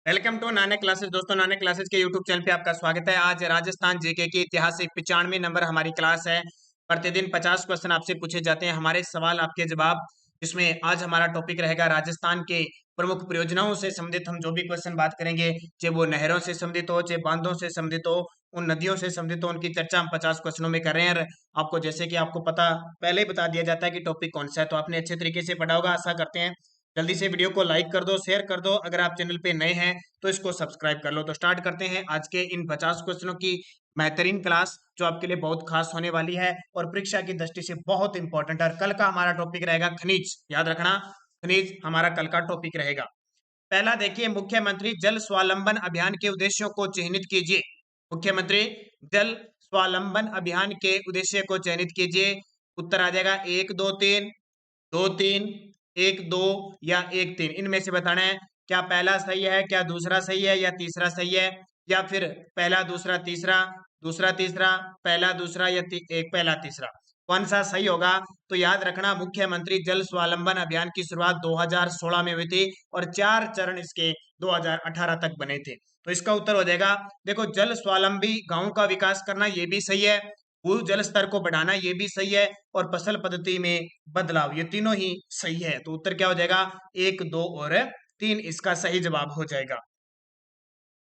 Welcome to Nanak classes. दोस्तों, Nanak classes के YouTube channel पे आपका स्वागत है। आज राजस्थान जीके की ऐतिहासिक 95 नंबर हमारी क्लास है। प्रतिदिन 50 क्वेश्चन आपसे पूछे जाते हैं, हमारे सवाल आपके जवाब। इसमें आज हमारा टॉपिक रहेगा राजस्थान के प्रमुख परियोजनाओं से संबंधित। हम जो भी क्वेश्चन बात करेंगे, चाहे वो नहरों से संबंधित हो, चाहे बांधों से संबंधित हो, उन नदियों से संबंधित हो, उनकी चर्चा हम 50 क्वेश्चनों में कर रहे हैं। और आपको जैसे कि आपको पता पहले ही बता दिया जाता है कि टॉपिक कौन सा है, तो आपने अच्छे तरीके से पढ़ा होगा, आशा करते हैं। जल्दी से वीडियो को लाइक कर दो, शेयर कर दो। अगर आप चैनल पे नए हैं तो इसको सब्सक्राइब कर लो। तो स्टार्ट करते हैं आज के इन 50 क्वेश्चनों की बेहतरीन क्लास, जो आपके लिए बहुत खास होने वाली है और परीक्षा की दृष्टि से बहुत इंपॉर्टेंट है। कल का हमारा टॉपिक रहेगा खनिज, याद रखना, खनिज हमारा कल का टॉपिक रहेगा। पहला देखिए, मुख्यमंत्री जल स्वावलंबन अभियान के उद्देश्यों को चिन्हित कीजिए। मुख्यमंत्री जल स्वावलंबन अभियान के उद्देश्य को चयनित कीजिए। उत्तर आ जाएगा 1 2 3, 2 3, 1 2 या 1 3। इनमें से बताना है क्या पहला सही है, क्या दूसरा सही है, या तीसरा सही है, या फिर पहला दूसरा तीसरा, दूसरा तीसरा, पहला दूसरा, या एक पहला तीसरा। कौन सा सही होगा? तो याद रखना, मुख्यमंत्री जल स्वावलंबन अभियान की शुरुआत 2016 में हुई थी और 4 चरण इसके 2018 तक बने थे। तो इसका उत्तर हो जाएगा, देखो, जल स्वावलंबी गांव का विकास करना, ये भी सही है। भू जल स्तर को बढ़ाना, ये भी सही है। और फसल पद्धति में बदलाव, ये तीनों ही सही है। तो उत्तर क्या हो जाएगा? 1 2 और 3 इसका सही जवाब हो जाएगा।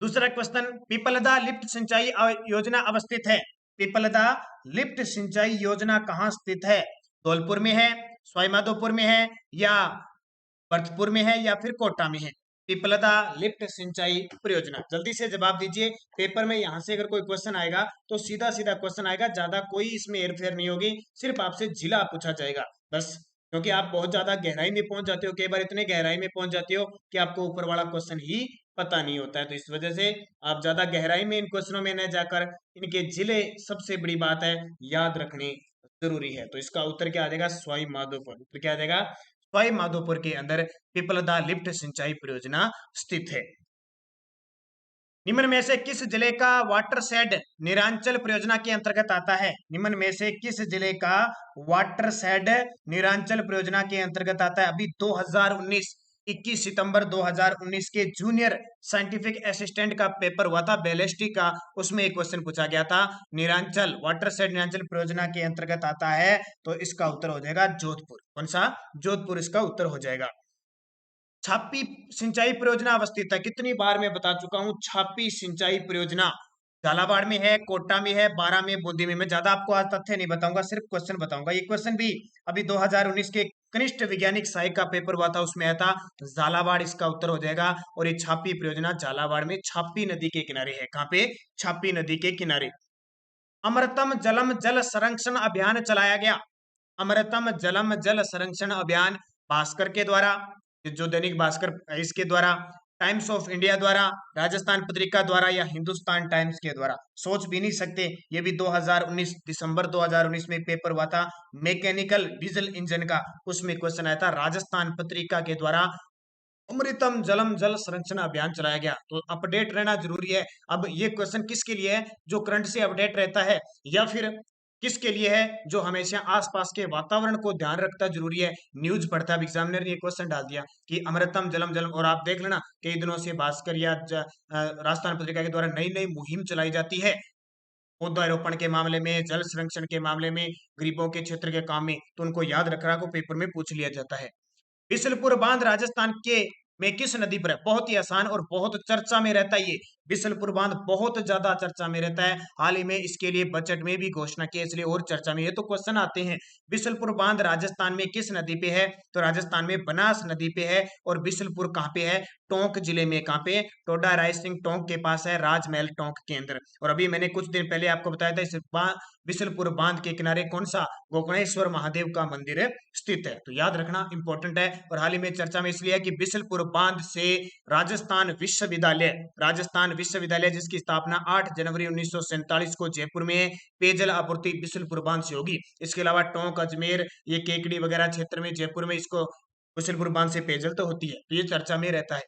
दूसरा क्वेश्चन, पिपलदा लिफ्ट सिंचाई योजना अवस्थित है। पिपलदा लिफ्ट सिंचाई योजना कहाँ स्थित है? धौलपुर में है, सवाईमाधोपुर में है, या भरतपुर में है, या फिर कोटा में है? पिपलदा लिफ्ट सिंचाई परियोजना, जल्दी से जवाब दीजिए। पेपर में यहां से अगर कोई क्वेश्चन आएगा तो सीधा सीधा क्वेश्चन आएगा, ज्यादा कोई इसमें हेरफेर नहीं होगी, सिर्फ आपसे जिला पूछा जाएगा बस। क्योंकि आप बहुत ज्यादा गहराई में पहुंच जाते हो, कई बार इतने गहराई में पहुंच जाते हो कि आपको ऊपर वाला क्वेश्चन ही पता नहीं होता है। तो इस वजह से आप ज्यादा गहराई में इन क्वेश्चनों में न जाकर इनके जिले सबसे बड़ी बात है याद रखनी जरूरी है। तो इसका उत्तर क्या आ जाएगा? सवाई माधोपुर। उत्तर क्या आ जाएगा? सवाई माधोपुर के अंदर पिपलदा लिफ्ट सिंचाई परियोजना स्थित है। निम्न में से किस जिले का वाटरशेड निरांचल परियोजना के अंतर्गत आता है? निम्न में से किस जिले का वाटरशेड निरांचल परियोजना के अंतर्गत आता है? अभी 2019 21 सितंबर 2019 के जूनियर साइंटिफिक असिस्टेंट का पेपर हुआ था बैलिस्टिक का, उसमें एक क्वेश्चन पूछा गया था। निरांचल वाटरशेड निरांचल परियोजना के अंतर्गत आता है, तो इसका उत्तर हो जाएगा जोधपुर। कौन सा? जोधपुर इसका उत्तर हो जाएगा। छापी सिंचाई परियोजना अवस्थित है, कितनी बार मैं बता चुका हूं, छापी सिंचाई परियोजना झालावाड़ में है, कोटा में है, बारां में, बूंदी में। मैं ज्यादा आपको आज तथ्य नहीं बताऊंगा, सिर्फ क्वेश्चन बताऊंगा। ये क्वेश्चन भी अभी 2019 के कनिष्ठ वैज्ञानिक सहायक का पेपर हुआ था, उसमें आया था। झालावाड़ इसका उत्तर हो जाएगा। और ये छापी परियोजना झालावाड़ में छापी नदी के किनारे है। कहाँ पे? छापी नदी के किनारे। अमृतम जलम जल संरक्षण अभियान चलाया गया। अमृतम जलम जल संरक्षण अभियान भास्कर के द्वारा, जो दैनिक भास्कर इसके द्वारा, टाइम्स ऑफ इंडिया द्वारा, राजस्थान पत्रिका द्वारा, या हिंदुस्तान टाइम्स के द्वारा? सोच भी नहीं सकते। ये भी 2019 दिसंबर 2019 में पेपर हुआ था मैकेनिकल डीजल इंजन का, उसमें क्वेश्चन आया था राजस्थान पत्रिका के द्वारा अमृतम जलम जल संरक्षण अभियान चलाया गया। तो अपडेट रहना जरूरी है। अब ये क्वेश्चन किसके लिए है? जो करंट से अपडेट रहता है, या फिर किसके लिए है? जो हमेशा आसपास के वातावरण को ध्यान रखता जरूरी है। न्यूज पढ़ता है, एग्जामिनर ने ये क्वेश्चन डाल दिया कि अमृतम जलम जलम, और आप देख लेना कई दिनों से भास्कर या राजस्थान पत्रिका के द्वारा नई नई मुहिम चलाई जाती है पौधारोपण के मामले में, जल संरक्षण के मामले में, गरीबों के क्षेत्र के काम में। तो उनको याद रखना को पेपर में पूछ लिया जाता है। बिसलपुर बांध राजस्थान के में किस नदी पर है? बहुत ही आसान और बहुत चर्चा में रहता है ये बिसलपुर बांध, बहुत ज्यादा चर्चा में रहता है। हाल ही में इसके लिए बजट में भी घोषणा की, इसलिए और चर्चा में। ये तो क्वेश्चन आते हैं। बिसलपुर बांध राजस्थान में किस नदी पे है? तो राजस्थान में बनास नदी पे है। और बिसलपुर कहाँ पे है? टोंक जिले में। कहाँ पे? टोडा रायसिंह टोंक के पास है, राजमहल टोंक के अंदर। और अभी मैंने कुछ दिन पहले आपको बताया था, इस बिसलपुर बांध के किनारे कौन सा? गोकर्णेश्वर महादेव का मंदिर स्थित है। तो याद रखना इंपॉर्टेंट है। और हाल ही में चर्चा में इसलिए है कि बिसलपुर बांध से राजस्थान विश्वविद्यालय जिसकी स्थापना 8 जनवरी 1947 को जयपुर में, पेयजल आपूर्ति बिसलपुर बांध से होगी। इसके अलावा टोंक, अजमेर, ये केकड़ी वगैरह क्षेत्र में, जयपुर में, इसको बिसलपुर बांध से पेयजल तो होती है। तो ये चर्चा में रहता है।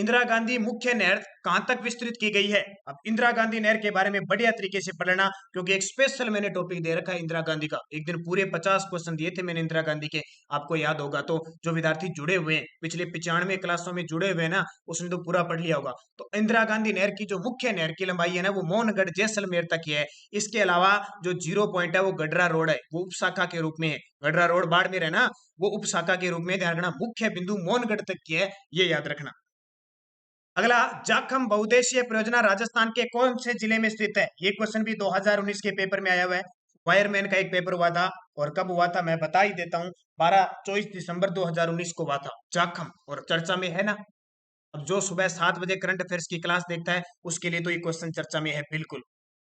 इंदिरा गांधी मुख्य नहर कहां तक विस्तृत की गई है? अब इंदिरा गांधी नहर के बारे में बढ़िया तरीके से पढ़ लेना, क्योंकि एक स्पेशल मैंने टॉपिक दे रखा है इंदिरा गांधी का। एक दिन पूरे 50 क्वेश्चन दिए थे मैंने इंदिरा गांधी के, आपको याद होगा। तो जो विद्यार्थी जुड़े हुए हैं, पिछले 95 क्लासों में जुड़े हुए हैं ना, उसने तो पूरा पढ़ लिया होगा। तो इंदिरा गांधी नहर की जो मुख्य नहर की लंबाई है ना, वो मोहनगढ़ जैसलमेर तक की है। इसके अलावा जो जीरो पॉइंट है वो गडरा रोड है, वो उप शाखा के रूप में है। गडरा रोड बाड़मेर है ना, वो उप शाखा के रूप में, ध्यान रखना। मुख्य बिंदु मोहनगढ़ तक की है, ये याद रखना। अगला, जाखम बहुउद्देशीय परियोजना राजस्थान के कौन से जिले में स्थित है? ये क्वेश्चन भी 2019 के पेपर में आया हुआ है। वायरमैन का एक पेपर हुआ था, और कब हुआ था मैं बता ही देता हूँ। 24 दिसंबर 2019 को हुआ था जाखम, और चर्चा में है ना। अब जो सुबह 7 बजे करंट अफेयर्स की क्लास देखता है, उसके लिए तो ये क्वेश्चन चर्चा में है बिल्कुल।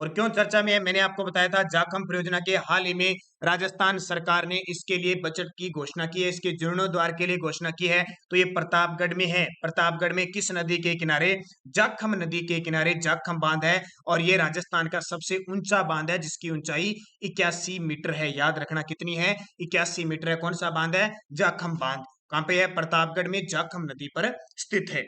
और क्यों चर्चा में है, मैंने आपको बताया था। जाखम परियोजना के हाल ही में राजस्थान सरकार ने इसके लिए बजट की घोषणा की है, इसके जीर्णोद्वार के लिए घोषणा की है। तो ये प्रतापगढ़ में है। प्रतापगढ़ में किस नदी के किनारे? जाखम नदी के किनारे जाखम बांध है, और ये राजस्थान का सबसे ऊंचा बांध है, जिसकी ऊंचाई 81 मीटर है। याद रखना, कितनी है? 81 मीटर है। कौन सा बांध है? जाखम बांध। कहां पे है? प्रतापगढ़ में, जाखम नदी पर स्थित है।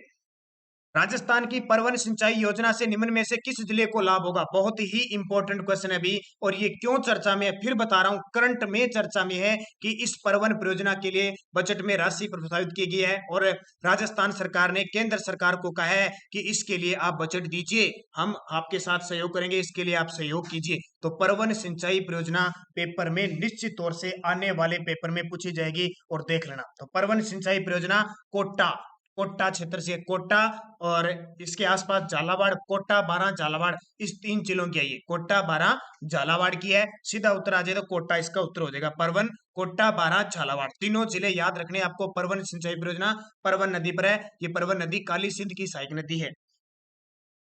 राजस्थान की परवन सिंचाई योजना से निम्न में से किस जिले को लाभ होगा? बहुत ही इंपॉर्टेंट क्वेश्चन है अभी, और ये क्यों चर्चा में है फिर बता रहा हूं। करंट में चर्चा में है कि इस परवन परियोजना के लिए बजट में राशि प्रस्तावित की गई है, और राजस्थान सरकार ने केंद्र सरकार को कहा है कि इसके लिए आप बजट दीजिए, हम आपके साथ सहयोग करेंगे, इसके लिए आप सहयोग कीजिए। तो परवन सिंचाई परियोजना पेपर में निश्चित तौर से आने वाले पेपर में पूछी जाएगी, और देख लेना। तो परवन सिंचाई परियोजना कोटा, कोटा क्षेत्र से, कोटा और इसके आसपास झालावाड़, कोटा, बारां, झालावाड़, इस 3 जिलों की है ये। कोटा, बारां, झालावाड़ की है। सीधा उत्तर आ जाए तो कोटा इसका उत्तर हो जाएगा। परवन, कोटा, बारां, झालावाड़, तीनों जिले याद रखने आपको। परवन सिंचाई परियोजना परवन नदी पर है। ये परवन नदी काली सिंध की सहायक नदी है।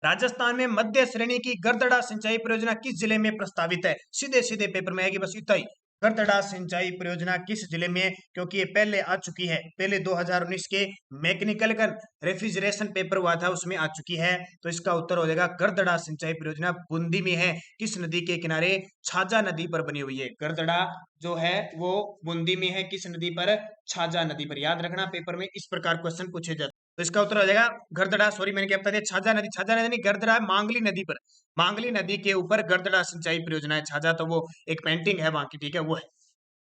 राजस्थान में मध्य श्रेणी की गरदड़ा सिंचाई परियोजना किस जिले में प्रस्तावित है? सीधे सीधे पेपर में आएगी, बस इतना ही। गरदड़ा सिंचाई परियोजना किस जिले में? क्योंकि ये पहले आ चुकी है, पहले 2019 के मैकेनिकल का रेफ्रिजरेशन पेपर हुआ था, उसमें आ चुकी है। तो इसका उत्तर हो जाएगा गरदड़ा सिंचाई परियोजना बूंदी में है। किस नदी के किनारे? छाजा नदी पर बनी हुई है। गरदड़ा जो है वो बूंदी में है। किस नदी पर? छाजा नदी पर। याद रखना, पेपर में इस प्रकार क्वेश्चन पूछे जाते। तो इसका उत्तर हो जाएगा गरदड़ा। सॉरी, मैंने क्या बता दिया? छाजा नदी, छाजा नदी नहीं, गरदड़ा है मांगली नदी पर। मांगली नदी के ऊपर गरदड़ा सिंचाई परियोजना है। छाजा तो वो एक पेंटिंग है वहां की, ठीक है, वो है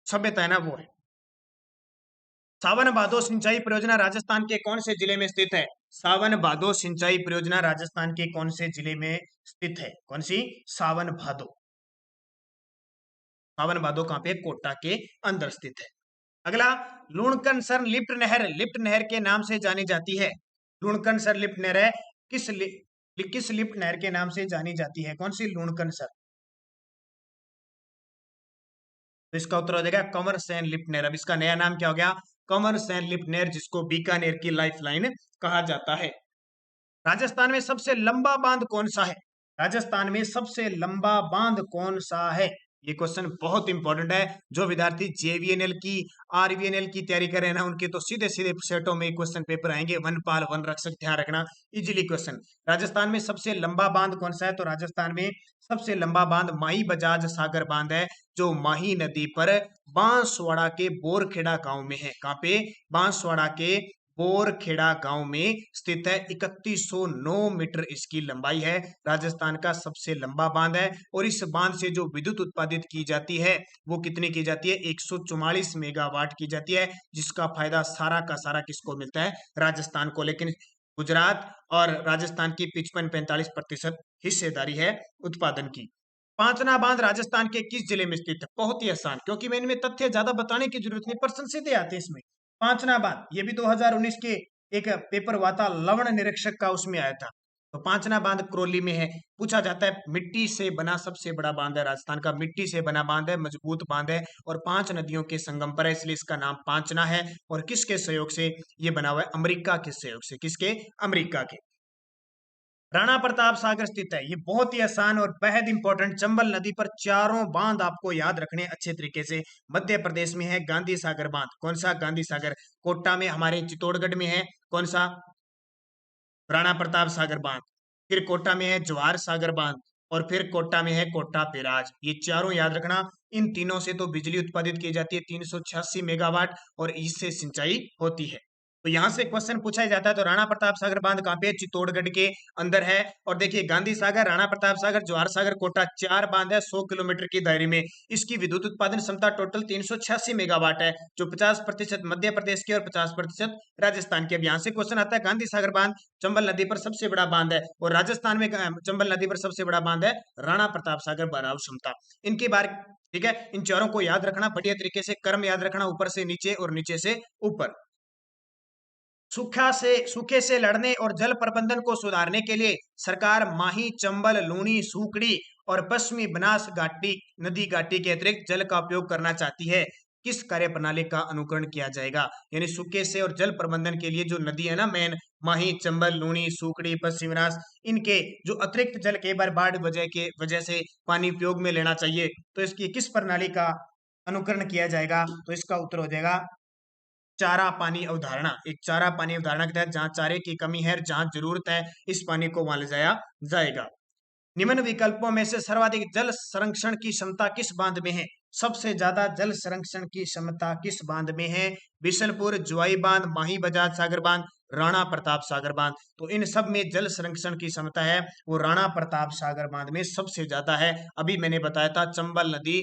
सभ्यता है ना, वो है। सावन भादो सिंचाई परियोजना राजस्थान के कौन से जिले में स्थित है? सावन भादो सिंचाई परियोजना राजस्थान के कौन से जिले में स्थित है? कौन सी? सावन भादो। सावन भादो कहां पे? कोटा के अंदर स्थित है। अगला, लुणकनसर लिफ्ट नहर, लिफ्ट नहर के नाम से जानी जाती है। लुणकनसर लिफ्ट नहर है, किस लिफ्ट नहर के नाम से जानी जाती है? कौन सी? लुणकनसर। तो इसका उत्तर हो जाएगा कंवर सेन लिफ्ट नहर। अब इसका नया नाम क्या हो गया? कंवर सेन लिफ्ट नहर, जिसको बीकानेर की लाइफलाइन कहा जाता है। राजस्थान में सबसे लंबा बांध कौन सा है? राजस्थान में सबसे लंबा बांध कौन सा है? ये क्वेश्चन बहुत इंपॉर्टेंट है। जो विद्यार्थी जेवीएनएल की, आरवीएनएल की तैयारी कर रहे हैं ना, उनके तो सीधे सीधे सेटों में क्वेश्चन पेपर आएंगे। वनपाल, वन रक्षक, ध्यान रखना, इजीली क्वेश्चन। राजस्थान में सबसे लंबा बांध कौन सा है? तो राजस्थान में सबसे लंबा बांध माही बजाज सागर बांध है, जो माही नदी पर बांसवाड़ा के बोरखेड़ा गांव में है। कहां पे? बांसवाड़ा के बोरखेड़ा गांव में स्थित है। 3109 मीटर इसकी लंबाई है। राजस्थान का सबसे लंबा बांध है, और इस बांध से जो विद्युत उत्पादित की जाती है वो कितनी की जाती है? 144 मेगावाट की जाती है, जिसका फायदा सारा का सारा किसको मिलता है? राजस्थान को। लेकिन गुजरात और राजस्थान की 55-45% हिस्सेदारी है उत्पादन की। पांचना बांध राजस्थान के किस जिले में स्थित है? बहुत ही आसान, क्योंकि मैं इनमें तथ्य ज्यादा बताने की जरूरत नहीं, प्रश्न सीधे आते हैं इसमें। पांचना बांध, ये भी 2019 के एक पेपर हुआ था लवण निरीक्षक का, उसमें आया था। तो पांचना बांध क्रोली में है। पूछा जाता है, मिट्टी से बना सबसे बड़ा बांध है राजस्थान का, मिट्टी से बना बांध है, मजबूत बांध है, और 5 नदियों के संगम पर है, इसलिए इसका नाम पांचना है। और किसके सहयोग से ये बना हुआ है? अमेरिका के सहयोग से। किसके? अमेरिका के। राणा प्रताप सागर स्थित है। ये बहुत ही आसान और बेहद इंपॉर्टेंट। चंबल नदी पर चारों बांध आपको याद रखने अच्छे तरीके से। मध्य प्रदेश में है गांधी सागर बांध। कौन सा? गांधी सागर। कोटा में, हमारे चित्तौड़गढ़ में है कौन सा? राणा प्रताप सागर बांध। फिर कोटा में है जवाहर सागर बांध, और फिर कोटा में है कोटा बैराज। ये चारों याद रखना। इन तीनों से तो बिजली उत्पादित की जाती है 386 मेगावाट, और इससे सिंचाई होती है। तो तो यहाँ से क्वेश्चन पूछा ही जाता है। तो राणा प्रताप सागर बांध कहाँ पे है? चित्तौड़गढ़ के अंदर है। और देखिए गांधी सागर, राणा प्रताप सागर, जवाहर सागर, कोटा, 4 बांध है 100 किलोमीटर की दायरे में। इसकी विद्युत उत्पादन क्षमता टोटल 386 मेगावाट है, जो 50% मध्य प्रदेश की और 50% राजस्थान की। अब यहाँ से क्वेश्चन आता है, गांधी सागर बांध चंबल नदी पर सबसे बड़ा बांध है, और राजस्थान में चंबल नदी पर सबसे बड़ा बांध है राणा प्रताप सागर बराव क्षमता। इनकी बार, ठीक है, इन चारों को याद रखना बढ़िया तरीके से, क्रम याद रखना, ऊपर से नीचे और नीचे से ऊपर। सूखे से लड़ने और जल प्रबंधन को सुधारने के लिए सरकार माही, चंबल, लूनी, सूकड़ी और पश्चिमी बनास घाटी, नदी घाटी के अतिरिक्त जल का उपयोग करना चाहती है। किस कार्य प्रणाली का अनुकरण किया जाएगा? यानी सूखे से और जल प्रबंधन के लिए जो नदी है ना मेन, माही, चंबल, लूनी, सूकड़ी, पश्चिमी बनास, इनके जो अतिरिक्त जल के बार बाढ़ वजह से पानी उपयोग में लेना चाहिए, तो इसकी किस प्रणाली का अनुकरण किया जाएगा? तो इसका उत्तर हो जाएगा चारा पानी अवधारणा। एक चारा पानी अवधारणा के तहत जहां चारे की कमी है, जहां जरूरत है, इस पानी को वहां ले जाया जाएगा। निम्न विकल्पों में से सर्वाधिक जल संरक्षण की क्षमता किस बांध में है? सबसे ज्यादा जल संरक्षण की क्षमता किस बांध में है? बिशनपुर, जुआई बांध, माही बजाज सागर बांध, राणा प्रताप सागर बांध। तो इन सब में जल संरक्षण की क्षमता है वो राणा प्रताप सागर बांध में सबसे ज्यादा है। अभी मैंने बताया था चंबल नदी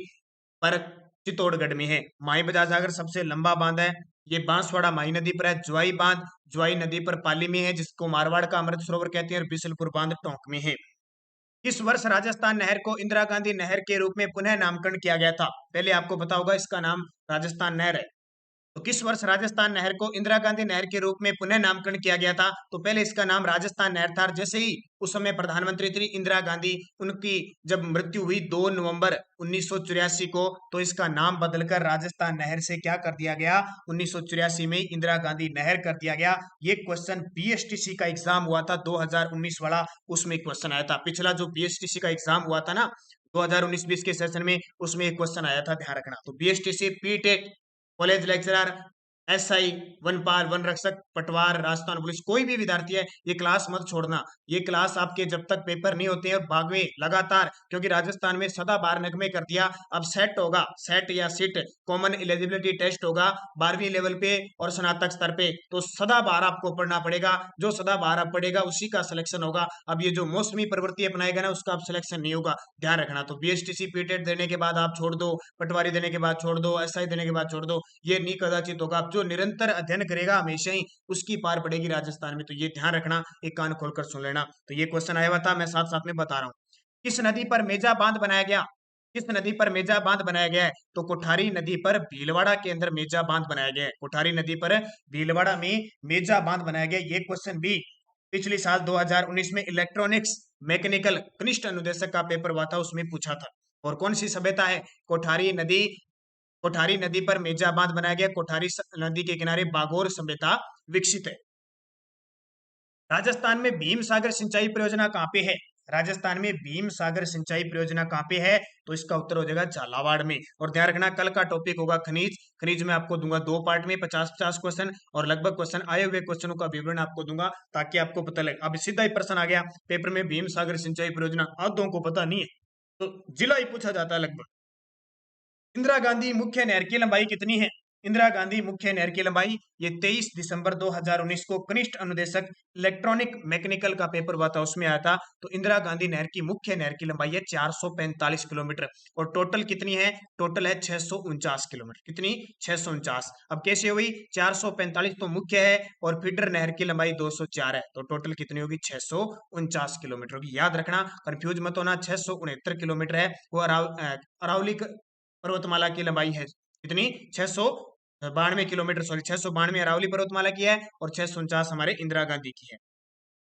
पर चित्तौड़गढ़ में है। माही बजाज सागर सबसे लंबा बांध है, ये बांसवाड़ा माही नदी पर है। जुआई बांध जुआई नदी पर पाली में है, जिसको मारवाड़ का अमृत सरोवर कहते हैं, और बिशनपुर बांध टोंक में है। किस वर्ष राजस्थान नहर को इंदिरा गांधी नहर के रूप में पुनः नामकरण किया गया था? पहले आपको पता होगा इसका नाम राजस्थान नहर है। तो किस वर्ष राजस्थान नहर को इंदिरा गांधी नहर के रूप में पुनः नामकरण किया गया था? तो पहले इसका नाम राजस्थान नहर था। जैसे ही उस समय प्रधानमंत्री थी इंदिरा गांधी, उनकी जब मृत्यु हुई 2 नवंबर 1984 को, तो इसका नाम बदलकर राजस्थान नहर से क्या कर दिया गया? 1984 में इंदिरा गांधी नहर कर दिया गया। ये क्वेश्चन बीएसटीसी का एग्जाम हुआ था 2019 वाला, उसमें क्वेश्चन आया था। पिछला जो बीएसटीसी का एग्जाम हुआ था ना 2019-20 के सेशन में, उसमें एक क्वेश्चन आया था, ध्यान रखना। तो BSTC PTET college lecturer, SI, वनपाल, वन रक्षक, पटवार, राजस्थान पुलिस, कोई भी विद्यार्थी है, ये क्लास मत छोड़ना। ये क्लास आपके जब तक पेपर नहीं होते हैं भाग में लगातार, क्योंकि राजस्थान में सदाबहार नगमे कर दिया। अब सेट होगा, सेट या सिट कॉमन एलिजिबिलिटी टेस्ट होगा 12वीं लेवल पे और स्नातक स्तर पे, तो सदाबहार आपको पढ़ना पड़ेगा। जो सदाबहार आप पढ़ेगा उसी का सिलेक्शन होगा। अब ये जो मौसमी प्रवृत्ति अपनाएगा ना, उसका अब सिलेक्शन नहीं होगा, ध्यान रखना। तो बीएसटीसी पीटेट देने के बाद आप छोड़ दो, पटवारी देने के बाद छोड़ दो, एसआई देने के बाद छोड़ दो, ये नहीं कदाचित होगा। जो निरंतर अध्ययन करेगा हमेशा ही, उसकी पार पड़ेगी राजस्थान में। तो ये ध्यान रखना, एक कान खोलकर सुन लेना। तो ये क्वेश्चन आया हुआ था, मैं साथ साथ में बता रहा हूँ। किस नदी पर मेजा बांध बनाया गया? किस नदी पर मेजा बांध बनाया गया है? तो कोठारी नदी पर भीलवाड़ा के अंदर मेजा बांध बनाया गया है। कोठारी नदी पर भीलवाड़ा में मेजा बांध बनाया गया। ये क्वेश्चन भी पिछले साल 2019 में इलेक्ट्रॉनिक्स मैकेनिकल कनिष्ठ अनुदेशक का पेपर हुआ था, उसमें पूछा था। और कौन सी सभ्यता है? कोठारी नदी पर मेजा बांध बनाया गया। कोठारी नदी के किनारे बागोर सभ्यता विकसित है। राजस्थान में भीम सागर सिंचाई परियोजना कहाँ पे है? राजस्थान में भीम सागर सिंचाई परियोजना कहाँ पे है? तो इसका उत्तर हो जाएगा झालावाड़ में। और ध्यान रखना, कल का टॉपिक होगा खनिज। खनिज में आपको दूंगा 2 पार्ट में 50-50 क्वेश्चन, और लगभग क्वेश्चन आए हुए क्वेश्चनों का विवरण आपको दूंगा, ताकि आपको पता लगे। अब सीधा ही प्रश्न आ गया पेपर में, भीम सागर सिंचाई परियोजना आधों को पता नहीं है, तो जिला ही पूछा जाता है लगभग। इंदिरा गांधी मुख्य नहर की लंबाई कितनी है? इंदिरा गांधी मुख्य नहर की लंबाई, ये 23 दिसंबर 2019 को कनिष्ठ अनुदेशक इलेक्ट्रॉनिक मैकेनिकल का पेपर हुआ था, उसमें आया था। तो इंदिरा गांधी नहर की मुख्य नहर की लंबाई है 445 किलोमीटर, और टोटल कितनी है? टोटल है 649 किलोमीटर। कितनी? 649। अब कैसे हुई? 445 तो मुख्य है, और फीडर नहर की लंबाई 204 है, तो टोटल कितनी होगी? 649 किलोमीटर होगी। याद रखना, कंफ्यूज मत होना। 669 किलोमीटर है वो अरावली पर्वतमाला की लंबाई है। कितनी? 692 किलोमीटर, सॉरी 692 अरावली पर्वतमाला की है, और 649 हमारे इंदिरा गांधी की है।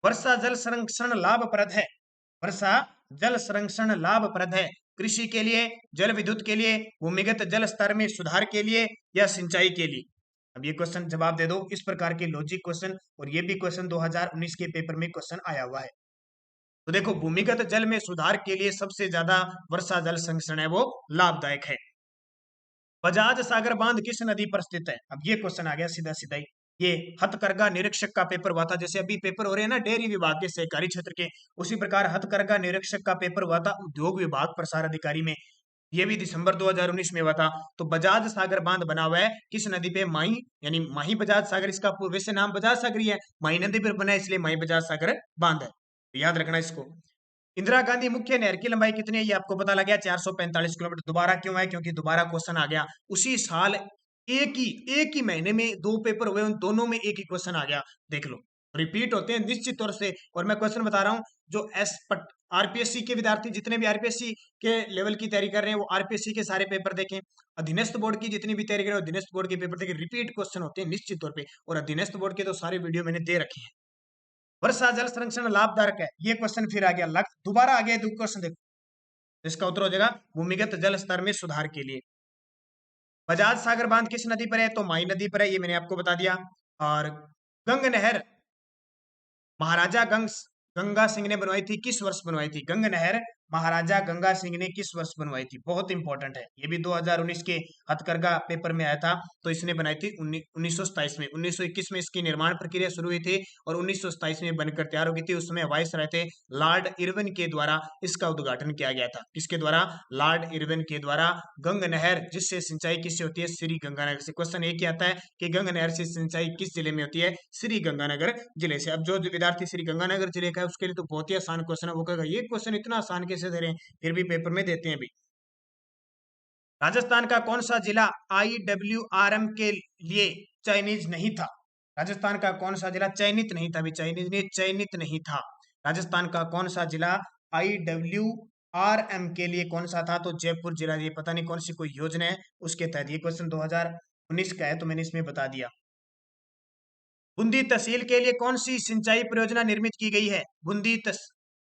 वर्षा जल संरक्षण लाभप्रद है। वर्षा जल संरक्षण लाभप्रद है कृषि के लिए, जल विद्युत के लिए, भूमिगत जल स्तर में सुधार के लिए, या सिंचाई के लिए? अब ये क्वेश्चन जवाब दे दो। इस प्रकार के लॉजिक क्वेश्चन, और ये भी क्वेश्चन 2019 के पेपर में क्वेश्चन आया हुआ है। तो देखो, भूमिगत जल में सुधार के लिए सबसे ज्यादा वर्षा जल संरक्षण है वो लाभदायक है। बजाज सागर बांध किस नदी पर स्थित है? अब ये क्वेश्चन आ गया सीधा सीधा ही। ये हथकरघा निरीक्षक का पेपर हुआ था, जैसे अभी पेपर हो रहे हैं ना डेयरी विभाग के, सहकारी क्षेत्र के, उसी प्रकार हथकरघा निरीक्षक का पेपर हुआ था उद्योग विभाग प्रसार अधिकारी में। ये भी दिसंबर 2019 में हुआ था। तो बजाज सागर बांध बना हुआ है किस नदी पे? माही, यानी माही बजाज सागर, इसका वैसे नाम बजाज सागर ही है, माही नदी पर बना है इसलिए माही बजाज सागर बांध है, तो याद रखना इसको। इंदिरा गांधी मुख्य नहर की लंबाई कितनी है? ये आपको पता लग गया, 445 किलोमीटर। दोबारा क्यों है? क्योंकि दोबारा क्वेश्चन आ गया उसी साल, एक ही महीने में दो पेपर हुए, उन दोनों में एक ही क्वेश्चन आ गया, देख लो। रिपीट होते हैं निश्चित तौर से। और मैं क्वेश्चन बता रहा हूँ, जो आरपीएससी के विद्यार्थी, जितने भी आरपीएससी के लेवल की तैयारी कर रहे हैं, वो आरपीएससी के सारे पेपर देखें। अधीनस्थ बोर्ड की जितनी भी तैयारी कर रहे हैं, अधीनस्थ बोर्ड के पेपर देखें, रिपीट क्वेश्चन होते हैं निश्चित तौर पे। और अधीनस्थ बोर्ड के तो सारे वीडियो मैंने दे रखे हैं। वर्षा जल संरक्षण लाभदायक है, ये क्वेश्चन फिर आ गया, दोबारा आ गया क्वेश्चन, देखो। इसका उत्तर हो जाएगा भूमिगत जल स्तर में सुधार के लिए। बजाज सागर बांध किस नदी पर है? तो माही नदी पर है, ये मैंने आपको बता दिया। और गंग नहर महाराजा गंगा सिंह ने बनवाई थी, किस वर्ष बनवाई थी? गंग नहर महाराजा गंगा सिंह ने किस वर्ष बनवाई थी? बहुत इंपॉर्टेंट है, ये भी 2019 के हथकरघा पेपर में आया था। तो इसने बनाई थी 1927 में। 1921 में इसकी निर्माण प्रक्रिया शुरू हुई थी और 1927 में बनकर तैयार हो गई थी। उस समय वाइस रहे थे लॉर्ड इरविन के द्वारा इसका उद्घाटन किया गया था। किसके द्वारा? लॉर्ड इरविन के द्वारा। गंग नहर जिससे सिंचाई किससे होती है? श्री गंगानगर से। क्वेश्चन एक ही आता है कि गंग नहर से सिंचाई किस जिले में होती है? श्री गंगानगर जिले से। अब जो विद्यार्थी श्री गंगानगर जिले का है उसके लिए तो बहुत ही आसान क्वेश्चन है, वो कहेगा ये क्वेश्चन इतना आसान कैसे दे रहे हैं, फिर भी पेपर में देते हैं भी। राजस्थान का कौन सा जिला IWRM के लिए चयनित नहीं था? राजस्थान का कौन सा जिला चयनित नहीं था? चयनित नहीं, चयनित नहीं था। राजस्थान का कौन सा जिला IWRM के लिए कौन सा था? तो जयपुर जिला। ये पता नहीं कौन सी कोई योजना है उसके तहत, ये क्वेश्चन 2019 का है, तो मैंने इसमें बता दिया। बूंदी तहसील के लिए कौन सी सिंचाई परियोजना निर्मित की गई है? बूंदी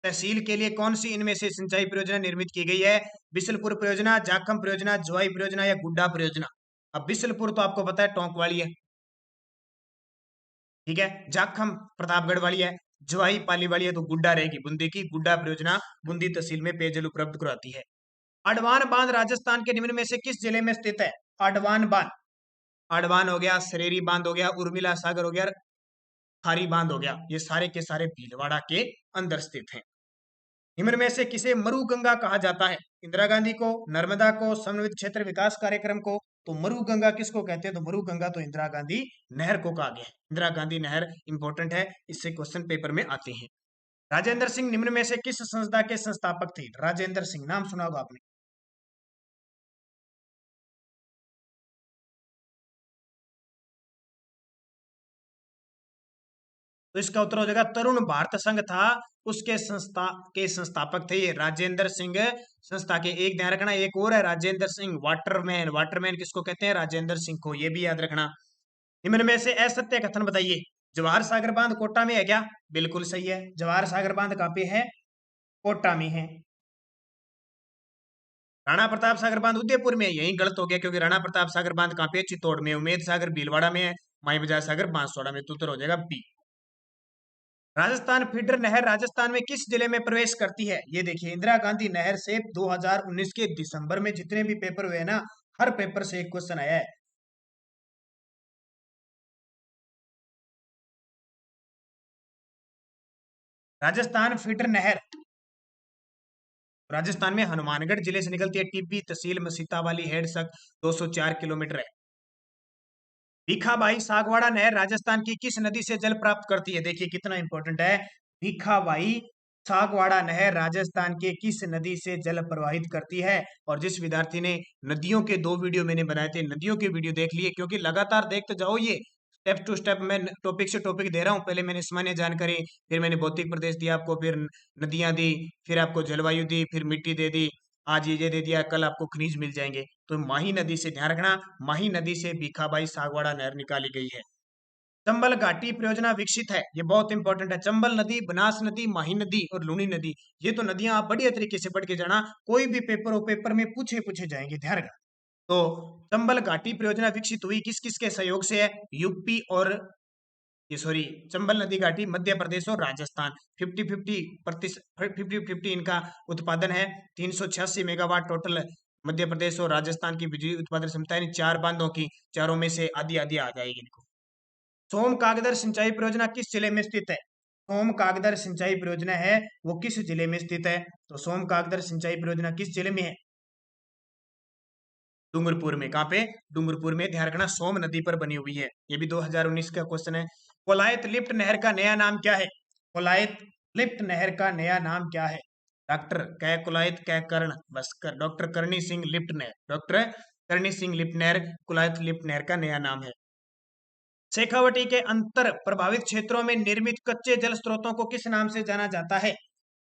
तहसील के लिए कौन सी इनमें से सिंचाई परियोजना निर्मित की गई है? बिसलपुर परियोजना, जाखम परियोजना, जुआई परियोजना या गुड्डा परियोजना? अब बिसलपुर तो आपको पता है टोंक वाली है, ठीक है। जाखम प्रतापगढ़ वाली है, जुआई पाली वाली है, तो गुड्डा रहेगी बूंदी की। गुड्डा परियोजना बूंदी तहसील में पेयजल उपलब्ध करवाती है। अडवान बांध राजस्थान के निम्न में से किस जिले में स्थित है? अडवान बांध, अडवान हो गया, सरेरी बांध हो गया, उर्मिला सागर हो गया, खारी बांध हो गया, ये सारे के सारे भीलवाड़ा के अंदर स्थित हैं। निम्न में से किसे मरु गंगा कहा जाता है? इंदिरा गांधी को, नर्मदा को, समन्वित क्षेत्र विकास कार्यक्रम को? तो मरु गंगा किसको कहते हैं? तो मरु गंगा तो इंदिरा गांधी नहर को कहा गया है। इंदिरा गांधी नहर इंपॉर्टेंट है, इससे क्वेश्चन पेपर में आते हैं। राजेंद्र सिंह निम्न में से किस संस्था के संस्थापक थे? राजेंद्र सिंह नाम सुना होगा आपने। तो इसका उत्तर हो जाएगा तरुण भारत संघ था, उसके संस्थापक थे ये राजेंद्र सिंह। संस्था के, एक ध्यान रखना, एक और है राजेंद्र सिंह वाटरमैन। वाटरमैन किसको कहते हैं? राजेंद्र सिंह को, ये भी याद रखना। निम्न में से असत्य कथन बताइए। जवाहर सागर बांध कोटा में है क्या? बिल्कुल सही है, जवाहर सागर बांध कहाँ पे है? कोटा में है। राणा प्रताप सागर बांध उदयपुर में है, यही गलत हो गया, क्योंकि राणा प्रताप सागर बांध कहाँ पे है? चित्तौड़ में। उमेद सागर भीलवाड़ा में है, माई बजाज सागर बांसवाड़ा में। तो उत्तर हो जाएगा बी। राजस्थान फीडर नहर राजस्थान में किस जिले में प्रवेश करती है? ये देखिए, इंदिरा गांधी नहर से 2019 के दिसंबर में जितने भी पेपर हुए ना, हर पेपर से एक क्वेश्चन आया है। राजस्थान फीडर नहर राजस्थान में हनुमानगढ़ जिले से निकलती है। टिब्बी तहसील मसीता वाली हेड तक 204 किलोमीटर है। भीखाबाई सागवाड़ा नहर राजस्थान की किस नदी से जल प्राप्त करती है? देखिए कितना इंपॉर्टेंट है। भीखाबाई सागवाड़ा नहर राजस्थान के किस नदी से जल प्रवाहित करती है? और जिस विद्यार्थी ने नदियों के 2 वीडियो मैंने बनाए थे, नदियों के वीडियो देख लिए, क्योंकि लगातार देखते जाओ, ये स्टेप टू स्टेप मैं टॉपिक से टॉपिक दे रहा हूँ। पहले मैंने सामान्य जानकारी, फिर मैंने भौतिक प्रदेश दिया आपको, फिर नदियां दी, फिर आपको जलवायु दी, फिर मिट्टी दे दी, आज ये दे दिया, कल आपको खनिज मिल जाएंगे। तो माही नदी से, ध्यान रखना, माही नदी से भीखाबाई सागवाड़ा नहर निकाली गई है। चंबल घाटी परियोजना विकसित है, ये बहुत इंपॉर्टेंट है। चंबल नदी, बनास नदी, माही नदी और लूनी नदी, ये तो नदियां आप बढ़िया तरीके से पढ़ के जाना, कोई भी पेपर हो, पेपर में पूछे पूछे जाएंगे, ध्यान रखना। तो चंबल घाटी परियोजना विकसित हुई किस किस के सहयोग से है? यूपी और, ये सॉरी, चंबल नदी घाटी मध्य प्रदेश और राजस्थान। 50-50 इनका उत्पादन है। 386 मेगावाट टोटल मध्य प्रदेश और राजस्थान की बिजली उत्पादन क्षमता है। 4 बांधों की, चारों में से आधी आधी आ जाएगी इनको। सोम कागदर सिंचाई परियोजना किस जिले में स्थित है? सोम कागदर सिंचाई परियोजना है वो किस जिले में स्थित है? तो सोम कागदर सिंचाई परियोजना किस जिले में है? डूंगरपुर में। कहाँ पे? डूंगरपुर में। ध्यान रखना सोम नदी पर बनी हुई है। ये भी 2019 का क्वेश्चन है। कोलायत लिफ्ट नहर का नया नाम क्या है? कोलायत लिफ्ट नहर का नया नाम क्या है? डॉक्टर कै कोलायत कै कर्ण बस कर, डॉक्टर करणी सिंह लिफ्ट नहर, डॉक्टर करणी सिंह लिफ्ट नहर कोलायत लिफ्ट नहर का नया नाम है। शेखावटी के अंतर प्रभावित क्षेत्रों में निर्मित कच्चे जल स्रोतों को किस नाम से जाना जाता है?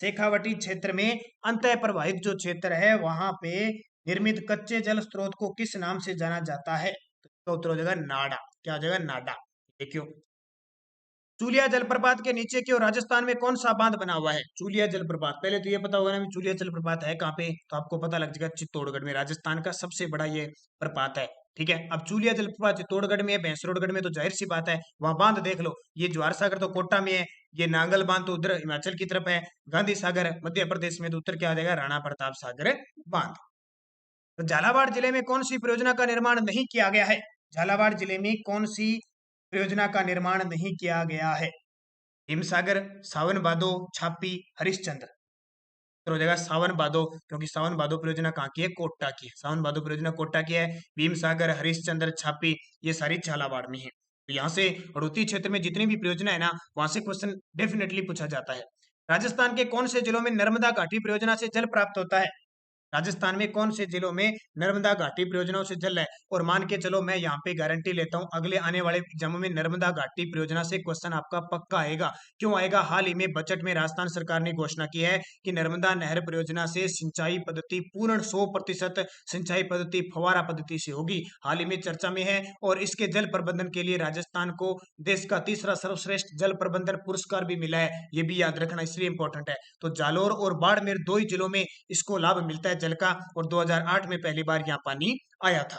शेखावटी क्षेत्र में अंतर प्रभावित जो क्षेत्र है वहां पे निर्मित कच्चे जल स्रोत को किस नाम से जाना जाता है? तो इसका उत्तर हो जाएगा नाडा। क्या हो जाएगा? नाडा। देखियो, चूलिया जलप्रपात के नीचे की ओर राजस्थान में कौन सा बांध बना हुआ है? चूलिया जलप्रपात, पहले तो ये पता होगा ना चूलिया जलप्रपात है कहाँ पे, तो आपको पता लग जाएगा चित्तौड़गढ़ में। राजस्थान का सबसे बड़ा ये प्रपात है। ठीक है, अब चूलिया जलप्रपात चित्तौड़गढ़ में है, भैंसरोडगढ़ में, तो जाहिर सी बात है वहां बांध देख लो। ये ज्वार सागर तो कोटा में है, ये नांगल बांध तो उधर हिमाचल की तरफ है, गांधी सागर मध्य प्रदेश में, तो उत्तर क्या आ जाएगा? राणा प्रताप सागर बांध। तो झालावाड़ जिले में कौन सी परियोजना का निर्माण नहीं किया गया है? झालावाड़ जिले में कौन सी परियोजना का निर्माण नहीं किया गया है? हिमसागर, सावन भादो, छापी, हरिश्चंद्र। तो हो जाएगा सावन भादो, क्योंकि सावन भादो परियोजना कहाँ की है? कोटा की है। सावन भादो परियोजना कोटा की है। भीमसागर, हरिश्चंद्र, छापी ये सारी झालावाड़ में है। तो यहाँ से हड़ौती क्षेत्र में जितनी भी परियोजना है ना, वहां से क्वेश्चन डेफिनेटली पूछा जाता है। राजस्थान के कौन से जिलों में नर्मदा घाटी परियोजना से जल प्राप्त होता है? राजस्थान में कौन से जिलों में नर्मदा घाटी परियोजनाओं से जल है? और मान के चलो मैं यहाँ पे गारंटी लेता हूँ अगले आने वाले एग्जामों में नर्मदा घाटी परियोजना से क्वेश्चन आपका पक्का आएगा। क्यों आएगा? हाल ही में बजट में राजस्थान सरकार ने घोषणा की है कि नर्मदा नहर परियोजना से सिंचाई पद्धति पूर्ण 100% सिंचाई पद्धति फव्वारा पद्धति से होगी। हाल ही में चर्चा में है, और इसके जल प्रबंधन के लिए राजस्थान को देश का तीसरा सर्वश्रेष्ठ जल प्रबंधन पुरस्कार भी मिला है। ये भी याद रखना इसलिए इंपॉर्टेंट है। तो जालोर और बाड़मेर दो ही जिलों में इसको लाभ मिलता है जल का, और 2008 में पहली बार यहाँ पानी आया था।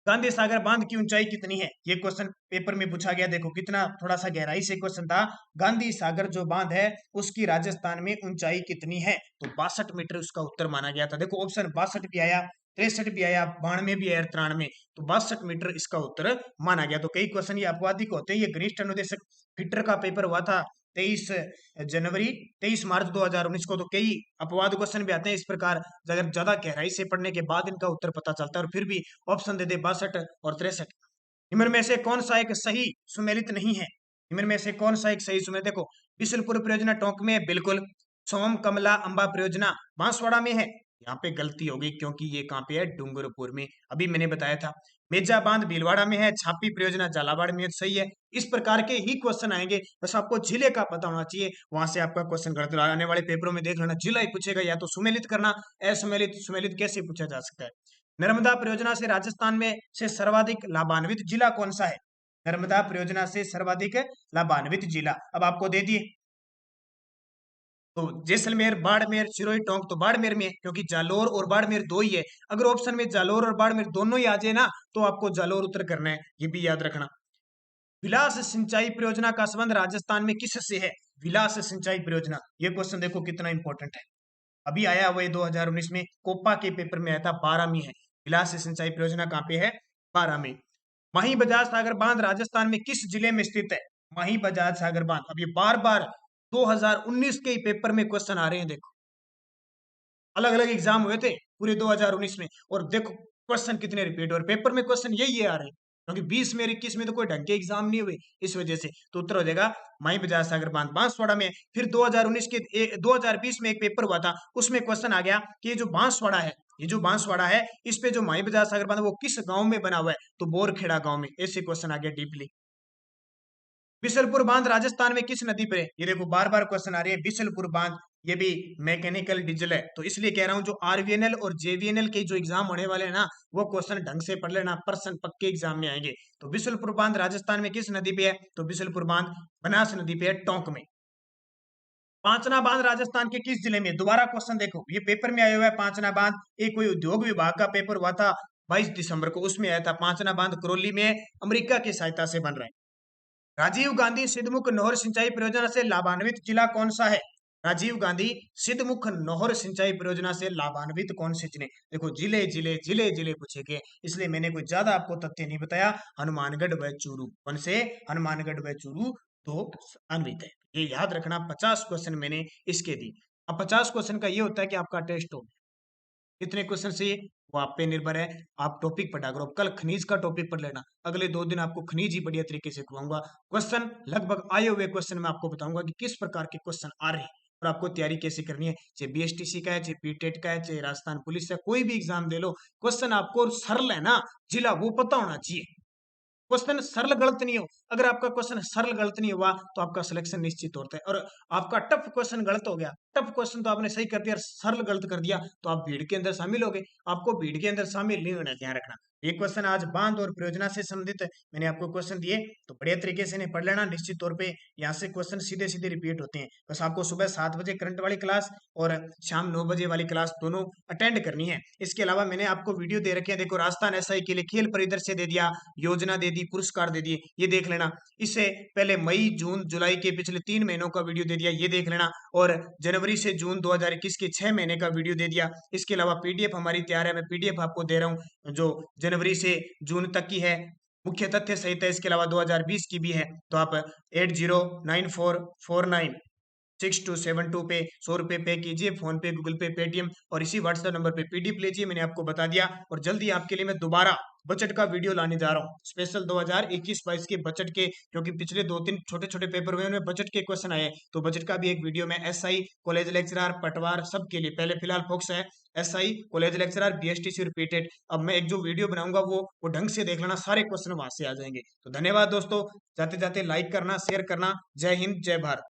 गांधी सागर बांध की ऊंचाई कितनी है? ये क्वेश्चन पेपर में पूछा गया। देखो कितना थोड़ा सा गहराई से क्वेश्चन था। गांधी सागर जो बांध है उसकी राजस्थान में ऊंचाई कितनी है? तो 62 मीटर उसका उत्तर माना गया था। देखो ऑप्शन 62 भी आया, 63 भी आया, 92 भी आया, 93, तो 62 मीटर इसका उत्तर माना गया। तो कई क्वेश्चन ये अपवादिक होते हैं। ये घनिष्ठ अनुदेशक फिटर का पेपर हुआ था 23 मार्च 2019 को, तो कई अपवाद क्वेश्चन भी आते हैं इस प्रकार। अगर ज्यादा गहराई से पढ़ने के बाद इनका उत्तर पता चलता है, और फिर भी ऑप्शन दे दे 62 और 63। निम्न में से कौन सा एक सही सुमेलित नहीं है? निम्न में से कौन सा एक सही सुमेलित? देखो बिशुलपुर परियोजना टोंक में है, बिल्कुल। सोम कमला अंबा परियोजना बांसवाड़ा में है, यहाँ पे गलती होगी क्योंकि ये कहाँ पे है? डूंगरपुर में, अभी मैंने बताया था। मेजा बांध भीलवाड़ा में है, छापी परियोजना झालावाड़ में है, सही है। इस प्रकार के ही क्वेश्चन आएंगे, बस आपको जिले का पता होना चाहिए, वहां से आपका क्वेश्चन गलत। आने वाले पेपरों में देख लेना जिला ही पूछेगा, या तो सुमेलित करना, असुमेलित सुमेलित कैसे पूछा जा सकता है। नर्मदा परियोजना से राजस्थान में से सर्वाधिक लाभान्वित जिला कौन सा है? नर्मदा परियोजना से सर्वाधिक लाभान्वित जिला अब आपको दे दिए, तो जैसलमेर, बाड़मेर, सिरोही, टोंक, तो बाड़मेर में है, क्योंकि जालोर और बाड़मेर दो ही है। अगर ऑप्शन में जालोर और बाड़मेर दोनों ही आ जाए ना, तो आपको जालोर उत्तर करना है, ये भी याद रखना। विलास सिंचाई परियोजना का संबंध राजस्थान में किससे है? विलास सिंचाई परियोजना, ये क्वेश्चन देखो कितना इंपॉर्टेंट है। अभी आया हुआ 2019 में कोपा के पेपर में आया था, 12 में है। विलास सिंचाई परियोजना कहाँ पे है? 12 में। माही बजाज सागर बांध राजस्थान में किस जिले में स्थित है? माही बजाज सागर बांध, अब ये बार बार 2019 के पेपर में क्वेश्चन आ रहे हैं। देखो अलग अलग एग्जाम हुए थे पूरे 2019 में, और देखो क्वेश्चन कितने रिपीट, और पेपर में क्वेश्चन यही आ रहे हैं, क्योंकि 20 में 21 में तो कोई ढंग के एग्जाम नहीं हुए, इस वजह से। तो उत्तर हो जाएगा माई बजाज सागर बांध बांसवाड़ा में। फिर 2019 के 2020 में एक पेपर हुआ था, उसमें क्वेश्चन आ गया कि ये जो बांसवाड़ा है, ये जो बांसवाड़ा है, इस पे जो माई बजाज सागर बांध है, वो किस गांव में बना हुआ है? तो बोरखेड़ा गांव में। ऐसे क्वेश्चन आ गया डीपली। बिशलपुर बांध राजस्थान में किस नदी पर है? ये देखो बार बार क्वेश्चन आ रही है बिशलपुर बांध, ये भी मैकेनिकल डीजल है, तो इसलिए कह रहा हूं जो आरवीएनएल और जेवीएनएल के जो एग्जाम होने वाले हैं ना, वो क्वेश्चन ढंग से पढ़ लेना, पर्सन पक्के एग्जाम में आएंगे। तो बिशलपुर बांध राजस्थान में किस नदी पे है? तो बिशलपुर बांध बनास नदी पे है, टोंक में। पांचना बांध राजस्थान के किस जिले में? दोबारा क्वेश्चन देखो, ये पेपर में आया हुआ है पांचना बांध, एक कोई उद्योग विभाग का पेपर हुआ था 22 दिसंबर को, उसमें आया था पांचना बांध करौली में, अमेरिका की सहायता से बन रहा है। राजीव गांधी सिद्धमुख नहर सिंचाई परियोजना से लाभान्वित जिला कौन सा है? राजीव गांधी सिद्धमुख नहर सिंचाई परियोजना से लाभान्वित कौन से जिले? देखो जिले जिले जिले जिले पूछेंगे, इसलिए मैंने कोई ज्यादा आपको तथ्य नहीं बताया। हनुमानगढ़ व चूरू, कौन से? हनुमानगढ़ व चूरू तो अन्वित है। ये याद रखना, 50 क्वेश्चन मैंने इसके दी। अब 50 क्वेश्चन का ये होता है कि आपका टेस्ट हो, कितने क्वेश्चन चाहिए वो आप पे निर्भर है, आप टॉपिक पढ़ा करो। कल खनिज का टॉपिक पढ़ लेना, अगले 2 दिन आपको खनिज ही बढ़िया तरीके से करवाऊंगा। क्वेश्चन लगभग आए हुए क्वेश्चन मैं आपको बताऊंगा कि किस प्रकार के क्वेश्चन आ रहे हैं और आपको तैयारी कैसे करनी है। चाहे बीएसटीसी का है, चाहे पीटेट का है, चाहे राजस्थान पुलिस है, कोई भी एग्जाम दे लो, क्वेश्चन आपको सरल है ना, जिला वो पता होना चाहिए। क्वेश्चन सरल गलत नहीं हो, अगर आपका क्वेश्चन सरल गलत नहीं हुआ तो आपका सिलेक्शन निश्चित होता है। और आपका टफ क्वेश्चन गलत हो गया, टफ क्वेश्चन तो आपने सही कर दिया, सरल गलत कर दिया, तो आप भीड़ के अंदर शामिल हो गए। आपको भीड़ के अंदर शामिल नहीं होना, ध्यान रखना। ये क्वेश्चन आज बांध और परियोजना से संबंधित है, मैंने आपको क्वेश्चन दिए तो बढ़िया तरीके से इन्हें पढ़ लेना। निश्चित तौर पे यहाँ से क्वेश्चन सीधे सीधे रिपीट होते हैं। बस आपको सुबह 7 बजे करंट वाली क्लास और शाम 9 बजे वाली क्लास दोनों अटेंड करनी है। इसके अलावा मैंने आपको वीडियो दे रखे हैं, देखो राजस्थान एसआई के लिए खेल परिदृश्य दे दिया, योजना दे दी, पुरस्कार दे दिए, ये देख लेना। इससे पहले मई जून जुलाई के पिछले 3 महीनों का वीडियो दे दिया, ये देख लेना। और जनवरी से जून 2021 के 6 महीने का वीडियो दे दिया। इसके अलावा पीडीएफ हमारी तैयार है, मैं पीडीएफ आपको दे रहा हूँ जो जनवरी से जून तक की है, मुख्य तथ्य सहित है। इसके अलावा 2020 की भी है, तो आप 8094496272 पे 100 रुपए पे कीजिए, फोन पे, गूगल पे, पेटीएम, और इसी व्हाट्सएप नंबर पे पीडीएफ लीजिए, मैंने आपको बता दिया। और जल्दी आपके लिए मैं दोबारा बजट का वीडियो लाने जा रहा हूँ, स्पेशल 2021-22 के बजट के, क्योंकि पिछले 2-3 छोटे छोटे पेपर हुए उनमें बजट के क्वेश्चन आए, तो बजट का भी एक वीडियो मैं एसआई, कॉलेज लेक्चरर, पटवार सबके लिए, पहले फिलहाल फोकस है SI, college lecturer, BSTC repeated. अब मैं एक जो वीडियो बनाऊंगा वो ढंग से देख लेना, सारे क्वेश्चन वहां से आ जाएंगे। तो धन्यवाद दोस्तों, जाते जाते लाइक करना, शेयर करना। जय हिंद, जय भारत।